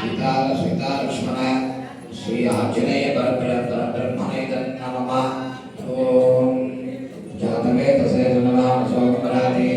सीतालक्ष्मण श्री आंजनेय परब्रह्मणे नमः। ओम जातवेदसे नमः सोमराति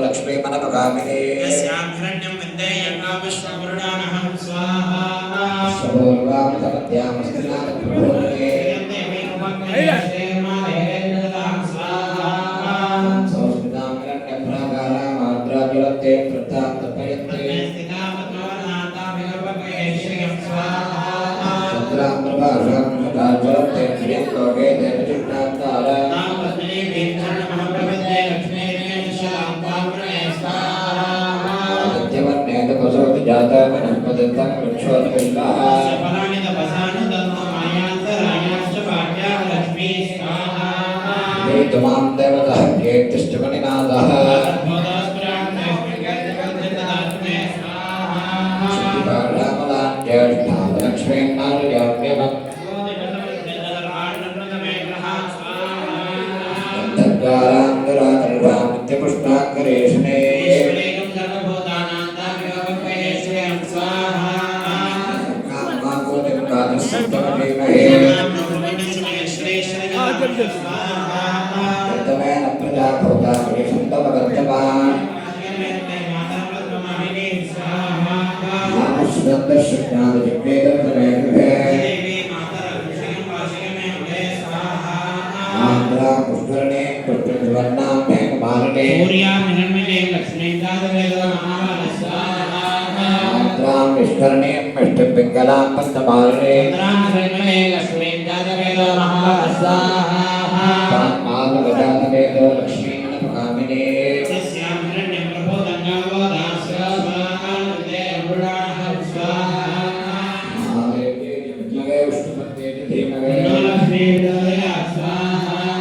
लक्ष्मी मनपगामिनी यस्याभरण्यं वन्दे यज्ञाविष्णुवरुणानहं स्वाहा सर्वोर्वामतमध्यामस्तिनाथप्रभोगे संस्कृतां हिरण्यप्राकारामाद्राज्वलते प्रतां तपयन्ते चन्द्रां प्रभाषां ज्वलते प्रियं लोके देवचित्रान्तारा जाता वनस्पतिं वृक्षोत्पन्नः सफलानि तपसानि तन्नो मायान्तरायाश्च भाग्याः लक्ष्मी स्वाहा वेदमां देवतः कीर्तिश्चमनिनादः लक्ष्मी नारयाम्यवम् पुष्पाकरेशने पिंगलां पंचमाले लक्ष्मी जातवेदो महास्वाहा लक्ष्मी मनपगामिनी